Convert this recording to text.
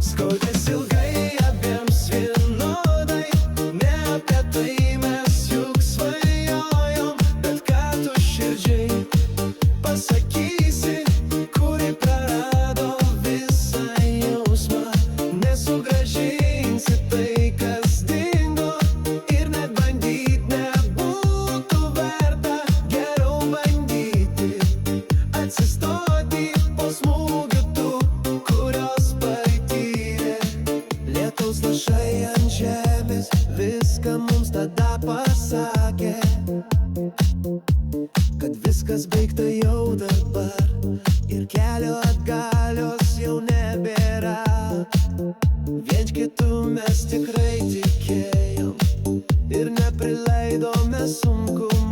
Skaudės ilgai abiems vienodai, ne apie tai mes juk svajojom. Bet ką tu širdžiai pasakysi, kuri prarado visą jausmą? Nesugrąžinsi tai, kas dingo, ir net bandyt nebūtų verta. Geriau bandyti atsistoti po smūgių tų, kurios patyrė. Lietaus lašai ant žemės viską mums tada pasakė, kad viskas baigta jau dabar ir kelio atgalios jau nebėra. Viens kitu mes tikrai tikėjom ir neprileidome sunkumų.